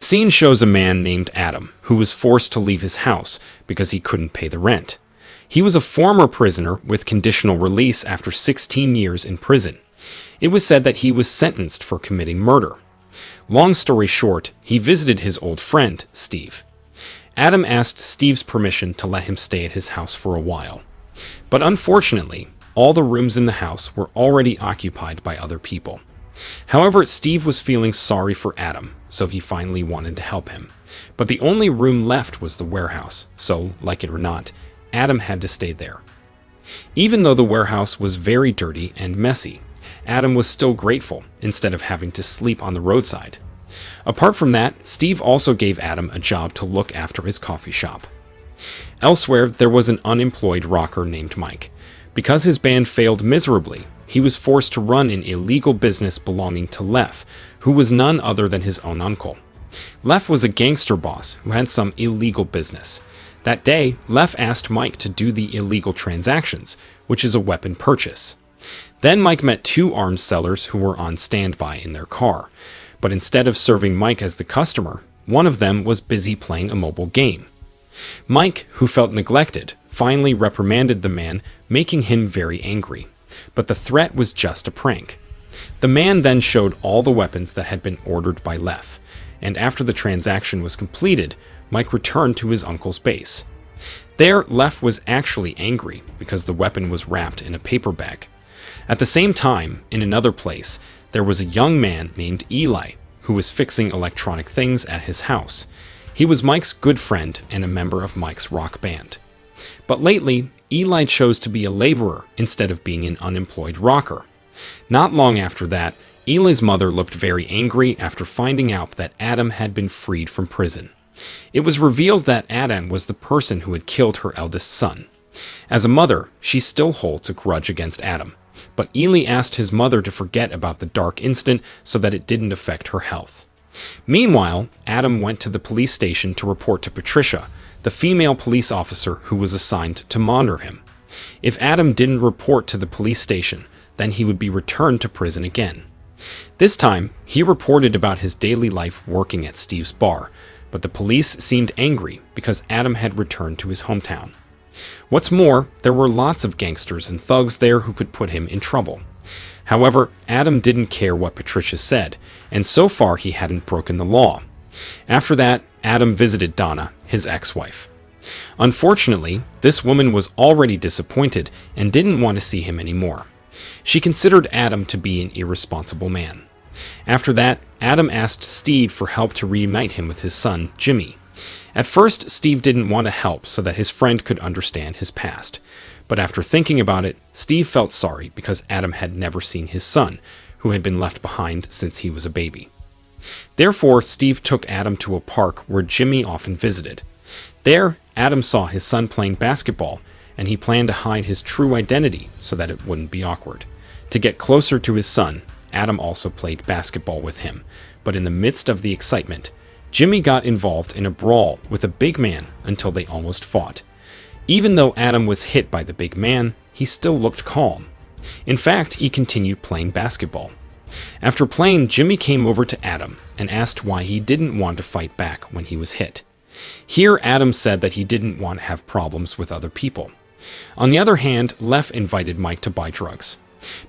The scene shows a man named Adam who was forced to leave his house because he couldn't pay the rent. He was a former prisoner with conditional release after 16 years in prison. It was said that he was sentenced for committing murder. Long story short, he visited his old friend, Steve. Adam asked Steve's permission to let him stay at his house for a while. But unfortunately, all the rooms in the house were already occupied by other people. However, Steve was feeling sorry for Adam, so he finally wanted to help him. But the only room left was the warehouse, so, like it or not, Adam had to stay there. Even though the warehouse was very dirty and messy, Adam was still grateful instead of having to sleep on the roadside. Apart from that, Steve also gave Adam a job to look after his coffee shop. Elsewhere, there was an unemployed rocker named Mike. Because his band failed miserably, he was forced to run an illegal business belonging to Lef, who was none other than his own uncle. Lef was a gangster boss who had some illegal business. That day, Lef asked Mike to do the illegal transactions, which is a weapon purchase. Then Mike met two arms sellers who were on standby in their car. But instead of serving Mike as the customer, one of them was busy playing a mobile game. Mike, who felt neglected, finally reprimanded the man, making him very angry. But the threat was just a prank. The man then showed all the weapons that had been ordered by Lef, and after the transaction was completed, Mike returned to his uncle's base. There, Lef was actually angry because the weapon was wrapped in a paper bag. At the same time, in another place, there was a young man named Eli who was fixing electronic things at his house. He was Mike's good friend and a member of Mike's rock band. But lately, Eli chose to be a laborer instead of being an unemployed rocker. Not long after that, Eli's mother looked very angry after finding out that Adam had been freed from prison. It was revealed that Adam was the person who had killed her eldest son. As a mother, she still holds a grudge against Adam, but Eli asked his mother to forget about the dark incident so that it didn't affect her health. Meanwhile, Adam went to the police station to report to Patricia, the female police officer who was assigned to monitor him. If Adam didn't report to the police station, then he would be returned to prison again. This time, he reported about his daily life working at Steve's bar, but the police seemed angry because Adam had returned to his hometown. What's more, there were lots of gangsters and thugs there who could put him in trouble. However, Adam didn't care what Patricia said, and so far he hadn't broken the law. After that, Adam visited Donna, his ex-wife. Unfortunately, this woman was already disappointed and didn't want to see him anymore. She considered Adam to be an irresponsible man. After that, Adam asked Steve for help to reunite him with his son, Jimmy. At first, Steve didn't want to help so that his friend could understand his past. But after thinking about it, Steve felt sorry because Adam had never seen his son, who had been left behind since he was a baby. Therefore, Steve took Adam to a park where Jimmy often visited. There, Adam saw his son playing basketball, and he planned to hide his true identity so that it wouldn't be awkward. To get closer to his son, Adam also played basketball with him, but in the midst of the excitement, Jimmy got involved in a brawl with a big man until they almost fought. Even though Adam was hit by the big man, he still looked calm. In fact, he continued playing basketball. After playing, Jimmy came over to Adam and asked why he didn't want to fight back when he was hit. Here, Adam said that he didn't want to have problems with other people. On the other hand, Lef invited Mike to buy drugs.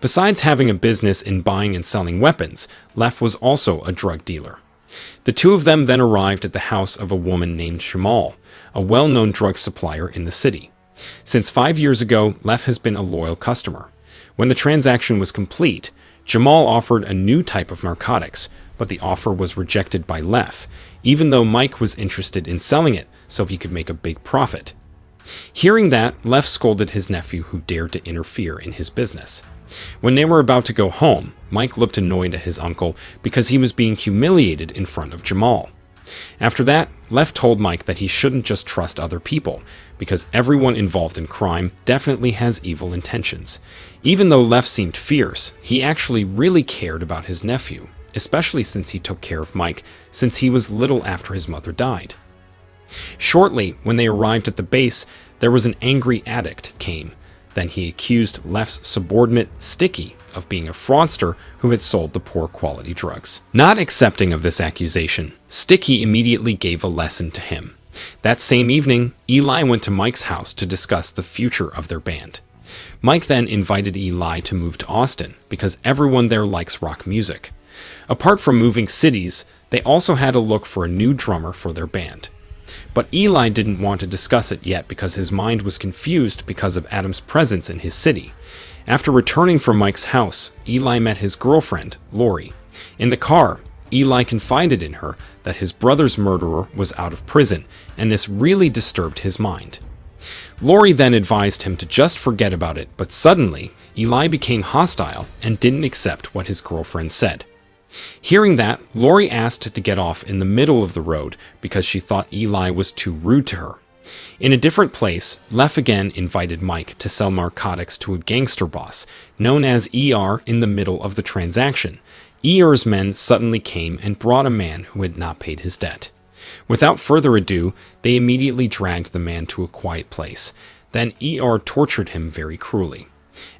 Besides having a business in buying and selling weapons, Lef was also a drug dealer. The two of them then arrived at the house of a woman named Jamal, a well-known drug supplier in the city. Since 5 years ago, Lef has been a loyal customer. When the transaction was complete, Jamal offered a new type of narcotics, but the offer was rejected by Lef, even though Mike was interested in selling it so he could make a big profit. Hearing that, Lef scolded his nephew who dared to interfere in his business. When they were about to go home, Mike looked annoyed at his uncle because he was being humiliated in front of Jamal. After that, Lef told Mike that he shouldn't just trust other people, because everyone involved in crime definitely has evil intentions. Even though Lef seemed fierce, he actually really cared about his nephew, especially since he took care of Mike since he was little after his mother died. Shortly, when they arrived at the base, there was an angry addict came. Then he accused Lef's subordinate, Sticky, of being a fraudster who had sold the poor quality drugs. Not accepting of this accusation, Sticky immediately gave a lesson to him. That same evening, Eli went to Mike's house to discuss the future of their band. Mike then invited Eli to move to Austin because everyone there likes rock music. Apart from moving cities, they also had to look for a new drummer for their band. But Eli didn't want to discuss it yet because his mind was confused because of Adam's presence in his city. After returning from Mike's house, Eli met his girlfriend, Lori. In the car, Eli confided in her that his brother's murderer was out of prison, and this really disturbed his mind. Lori then advised him to just forget about it, but suddenly, Eli became hostile and didn't accept what his girlfriend said. Hearing that, Lori asked to get off in the middle of the road because she thought Eli was too rude to her. In a different place, Leff again invited Mike to sell narcotics to a gangster boss, known as ER, in the middle of the transaction. ER's men suddenly came and brought a man who had not paid his debt. Without further ado, they immediately dragged the man to a quiet place. Then ER tortured him very cruelly.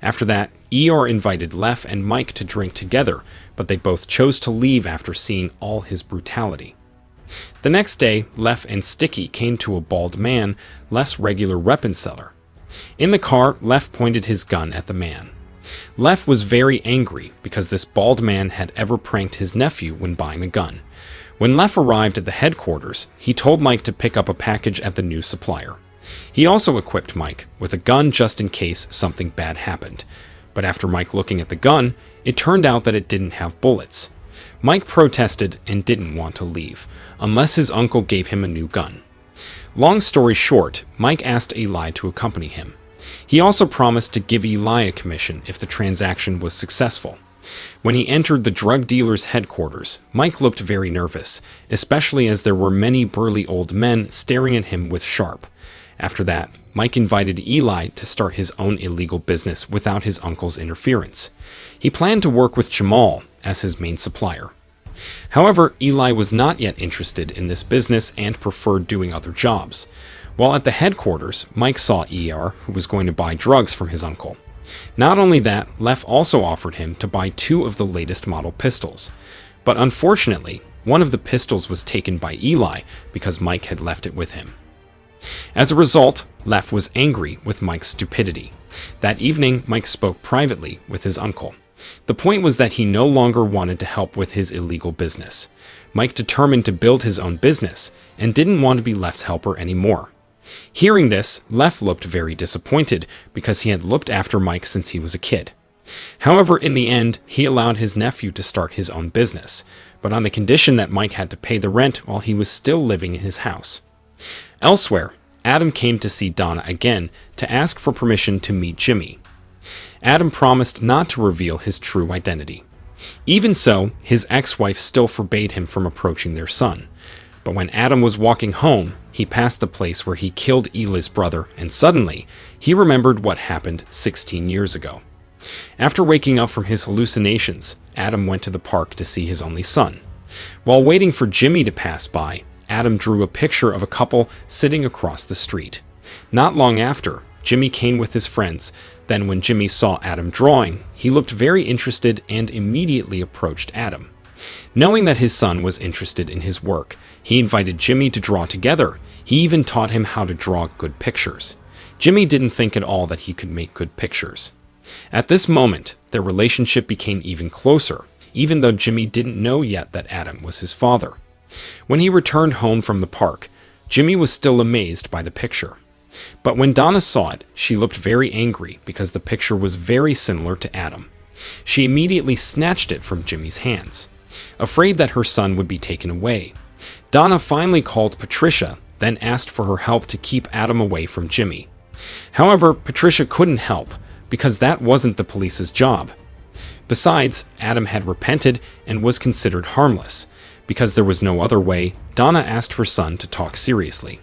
After that, ER invited Leff and Mike to drink together, but they both chose to leave after seeing all his brutality. The next day, Leff and Sticky came to a bald man, Leff's regular weapon seller. In the car, Leff pointed his gun at the man. Leff was very angry because this bald man had ever pranked his nephew when buying a gun. When Leff arrived at the headquarters, he told Mike to pick up a package at the new supplier. He also equipped Mike with a gun just in case something bad happened. But after Mike looking at the gun, it turned out that it didn't have bullets. Mike protested and didn't want to leave, unless his uncle gave him a new gun. Long story short, Mike asked Eli to accompany him. He also promised to give Eli a commission if the transaction was successful. When he entered the drug dealer's headquarters, Mike looked very nervous, especially as there were many burly old men staring at him with sharp. After that, Mike invited Eli to start his own illegal business without his uncle's interference. He planned to work with Jamal as his main supplier. However, Eli was not yet interested in this business and preferred doing other jobs. While at the headquarters, Mike saw ER, who was going to buy drugs from his uncle. Not only that, Leff also offered him to buy 2 of the latest model pistols. But unfortunately, one of the pistols was taken by Eli because Mike had left it with him. As a result, Leff was angry with Mike's stupidity. That evening, Mike spoke privately with his uncle. The point was that he no longer wanted to help with his illegal business. Mike determined to build his own business and didn't want to be Leff's helper anymore. Hearing this, Leff looked very disappointed because he had looked after Mike since he was a kid. However, in the end, he allowed his nephew to start his own business, but on the condition that Mike had to pay the rent while he was still living in his house. Elsewhere, Adam came to see Donna again to ask for permission to meet Jimmy. Adam promised not to reveal his true identity. Even so, his ex-wife still forbade him from approaching their son. But when Adam was walking home, he passed the place where he killed Eli's brother, and suddenly, he remembered what happened 16 years ago. After waking up from his hallucinations, Adam went to the park to see his only son. While waiting for Jimmy to pass by, Adam drew a picture of a couple sitting across the street. Not long after, Jimmy came with his friends. Then when Jimmy saw Adam drawing, he looked very interested and immediately approached Adam. Knowing that his son was interested in his work, he invited Jimmy to draw together. He even taught him how to draw good pictures. Jimmy didn't think at all that he could make good pictures. At this moment, their relationship became even closer, even though Jimmy didn't know yet that Adam was his father. When he returned home from the park, Jimmy was still amazed by the picture. But when Donna saw it, she looked very angry because the picture was very similar to Adam. She immediately snatched it from Jimmy's hands. Afraid that her son would be taken away, Donna finally called Patricia, then asked for her help to keep Adam away from Jimmy. However, Patricia couldn't help because that wasn't the police's job. Besides, Adam had repented and was considered harmless. Because there was no other way, Donna asked her son to talk seriously.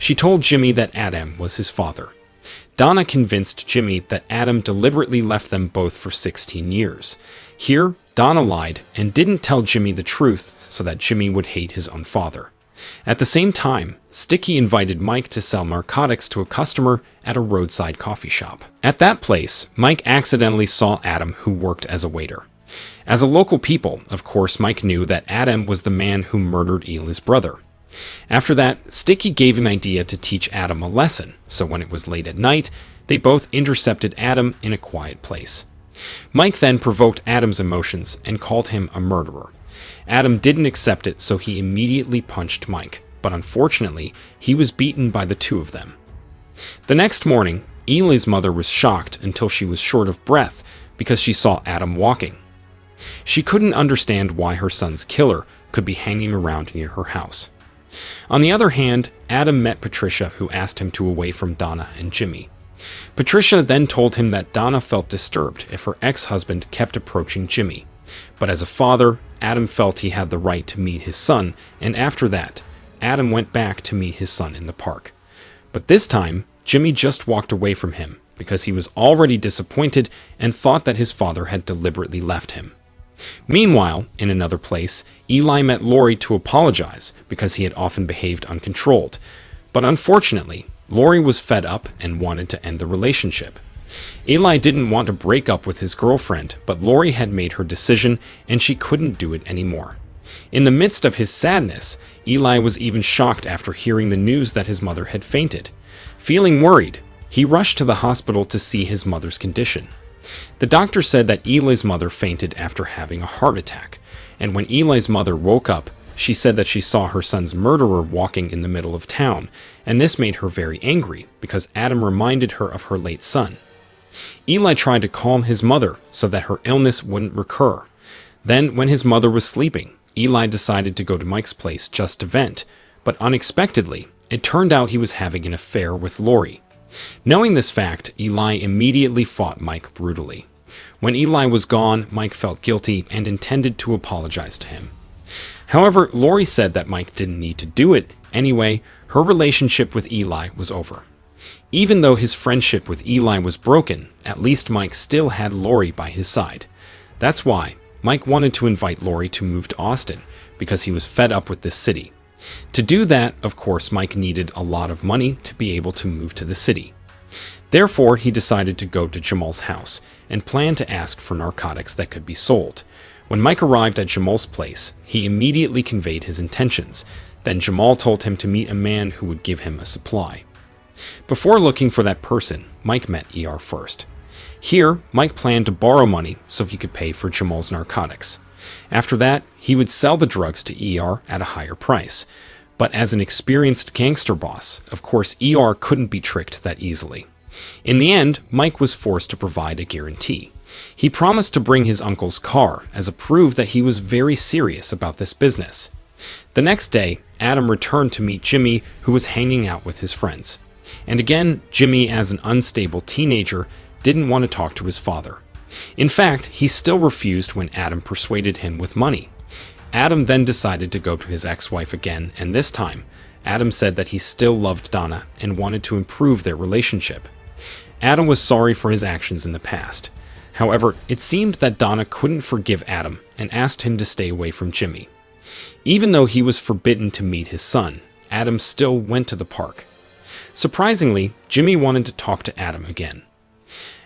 She told Jimmy that Adam was his father. Donna convinced Jimmy that Adam deliberately left them both for 16 years. Here, Donna lied and didn't tell Jimmy the truth so that Jimmy would hate his own father. At the same time, Sticky invited Mike to sell narcotics to a customer at a roadside coffee shop. At that place, Mike accidentally saw Adam, who worked as a waiter. As a local people, of course, Mike knew that Adam was the man who murdered Eli's brother. After that, Sticky gave an idea to teach Adam a lesson, so when it was late at night, they both intercepted Adam in a quiet place. Mike then provoked Adam's emotions and called him a murderer. Adam didn't accept it, so he immediately punched Mike, but unfortunately, he was beaten by the two of them. The next morning, Eli's mother was shocked until she was short of breath because she saw Adam walking. She couldn't understand why her son's killer could be hanging around near her house. On the other hand, Adam met Patricia, who asked him to away from Donna and Jimmy. Patricia then told him that Donna felt disturbed if her ex-husband kept approaching Jimmy. But as a father, Adam felt he had the right to meet his son, and after that, Adam went back to meet his son in the park. But this time, Jimmy just walked away from him because he was already disappointed and thought that his father had deliberately left him. Meanwhile, in another place, Eli met Lori to apologize because he had often behaved uncontrolled. But unfortunately, Lori was fed up and wanted to end the relationship. Eli didn't want to break up with his girlfriend, but Lori had made her decision and she couldn't do it anymore. In the midst of his sadness, Eli was even shocked after hearing the news that his mother had fainted. Feeling worried, he rushed to the hospital to see his mother's condition. The doctor said that Eli's mother fainted after having a heart attack, and when Eli's mother woke up, she said that she saw her son's murderer walking in the middle of town, and this made her very angry because Adam reminded her of her late son. Eli tried to calm his mother so that her illness wouldn't recur. Then, when his mother was sleeping, Eli decided to go to Mike's place just to vent, but unexpectedly, it turned out he was having an affair with Lori. Knowing this fact, Eli immediately fought Mike brutally. When Eli was gone, Mike felt guilty and intended to apologize to him. However, Lori said that Mike didn't need to do it anyway. Her relationship with Eli was over. Even though his friendship with Eli was broken, at least Mike still had Lori by his side. That's why Mike wanted to invite Lori to move to Austin, because he was fed up with this city. To do that, of course, Mike needed a lot of money to be able to move to the city. Therefore, he decided to go to Jamal's house and planned to ask for narcotics that could be sold. When Mike arrived at Jamal's place, he immediately conveyed his intentions. Then Jamal told him to meet a man who would give him a supply. Before looking for that person, Mike met ER first. Here, Mike planned to borrow money so he could pay for Jamal's narcotics. After that, he would sell the drugs to ER at a higher price. But as an experienced gangster boss, of course ER couldn't be tricked that easily. In the end, Mike was forced to provide a guarantee. He promised to bring his uncle's car as a proof that he was very serious about this business. The next day, Adam returned to meet Jimmy, who was hanging out with his friends. And again, Jimmy, as an unstable teenager, didn't want to talk to his father. In fact, he still refused when Adam persuaded him with money. Adam then decided to go to his ex-wife again, and this time, Adam said that he still loved Donna and wanted to improve their relationship. Adam was sorry for his actions in the past. However, it seemed that Donna couldn't forgive Adam and asked him to stay away from Jimmy. Even though he was forbidden to meet his son, Adam still went to the park. Surprisingly, Jimmy wanted to talk to Adam again.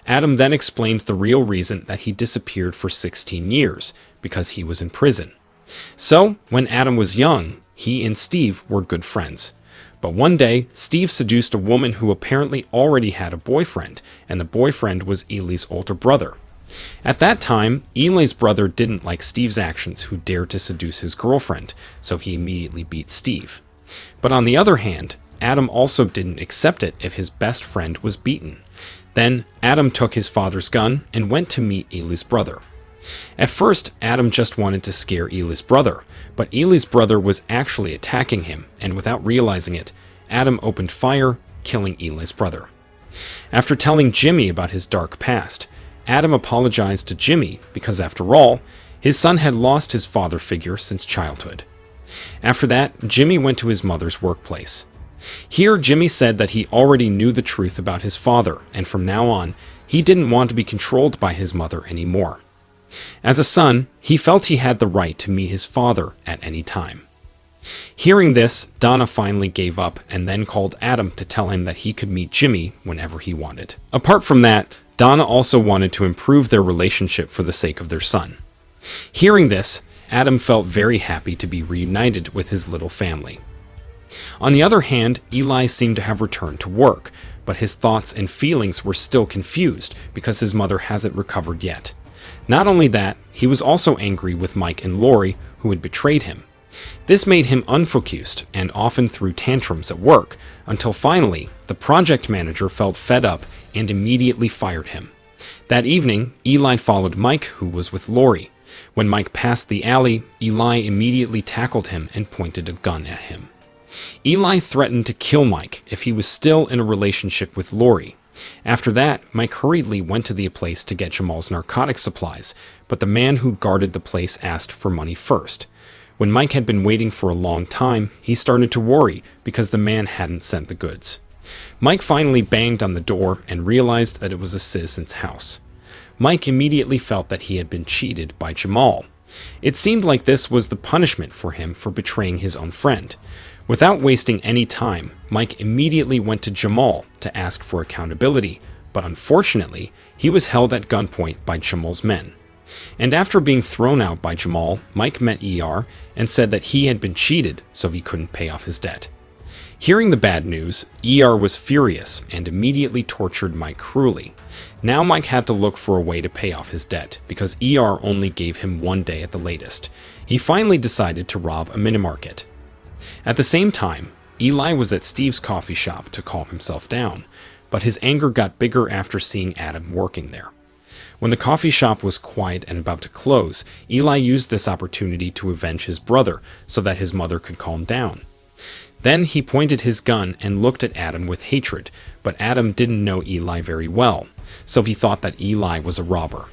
Adam then explained the real reason that he disappeared for 16 years, because he was in prison. So, when Adam was young, he and Steve were good friends. But one day, Steve seduced a woman who apparently already had a boyfriend, and the boyfriend was Eli's older brother. At that time, Eli's brother didn't like Steve's actions, who dared to seduce his girlfriend, so he immediately beat Steve. But on the other hand, Adam also didn't accept it if his best friend was beaten. Then, Adam took his father's gun and went to meet Eli's brother. At first, Adam just wanted to scare Eli's brother, but Eli's brother was actually attacking him, and without realizing it, Adam opened fire, killing Eli's brother. After telling Jimmy about his dark past, Adam apologized to Jimmy because, after all, his son had lost his father figure since childhood. After that, Jimmy went to his mother's workplace. Here, Jimmy said that he already knew the truth about his father, and from now on, he didn't want to be controlled by his mother anymore. As a son, he felt he had the right to meet his father at any time. Hearing this, Donna finally gave up and then called Adam to tell him that he could meet Jimmy whenever he wanted. Apart from that, Donna also wanted to improve their relationship for the sake of their son. Hearing this, Adam felt very happy to be reunited with his little family. On the other hand, Eli seemed to have returned to work, but his thoughts and feelings were still confused because his mother hasn't recovered yet. Not only that, he was also angry with Mike and Lori, who had betrayed him. This made him unfocused and often threw tantrums at work, until finally, the project manager felt fed up and immediately fired him. That evening, Eli followed Mike, who was with Lori. When Mike passed the alley, Eli immediately tackled him and pointed a gun at him. Eli threatened to kill Mike if he was still in a relationship with Lori. After that, Mike hurriedly went to the place to get Jamal's narcotic supplies, but the man who guarded the place asked for money first. When Mike had been waiting for a long time, he started to worry because the man hadn't sent the goods. Mike finally banged on the door and realized that it was a citizen's house. Mike immediately felt that he had been cheated by Jamal. It seemed like this was the punishment for him for betraying his own friend. Without wasting any time, Mike immediately went to Jamal to ask for accountability, but unfortunately, he was held at gunpoint by Jamal's men. And after being thrown out by Jamal, Mike met ER and said that he had been cheated, so he couldn't pay off his debt. Hearing the bad news, ER was furious and immediately tortured Mike cruelly. Now Mike had to look for a way to pay off his debt, because ER only gave him 1 day at the latest. He finally decided to rob a minimarket. At the same time, Eli was at Steve's coffee shop to calm himself down, but his anger got bigger after seeing Adam working there. When the coffee shop was quiet and about to close, Eli used this opportunity to avenge his brother so that his mother could calm down. Then he pointed his gun and looked at Adam with hatred, but Adam didn't know Eli very well, so he thought that Eli was a robber.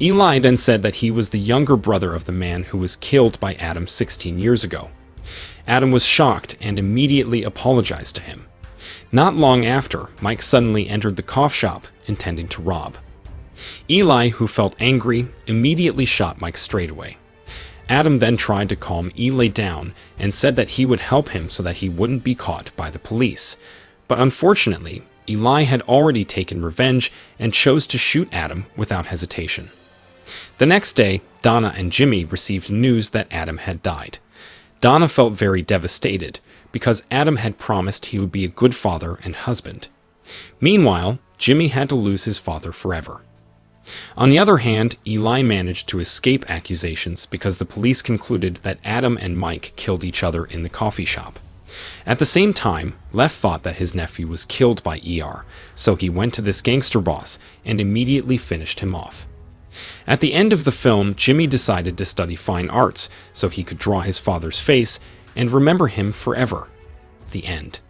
Eli then said that he was the younger brother of the man who was killed by Adam 16 years ago. Adam was shocked and immediately apologized to him. Not long after, Mike suddenly entered the coffee shop, intending to rob. Eli, who felt angry, immediately shot Mike straight away. Adam then tried to calm Eli down and said that he would help him so that he wouldn't be caught by the police. But unfortunately, Eli had already taken revenge and chose to shoot Adam without hesitation. The next day, Donna and Jimmy received news that Adam had died. Donna felt very devastated because Adam had promised he would be a good father and husband. Meanwhile, Jimmy had to lose his father forever. On the other hand, Eli managed to escape accusations because the police concluded that Adam and Mike killed each other in the coffee shop. At the same time, Lev thought that his nephew was killed by ER, so he went to this gangster boss and immediately finished him off. At the end of the film, Jimmy decided to study fine arts so he could draw his father's face and remember him forever. The end.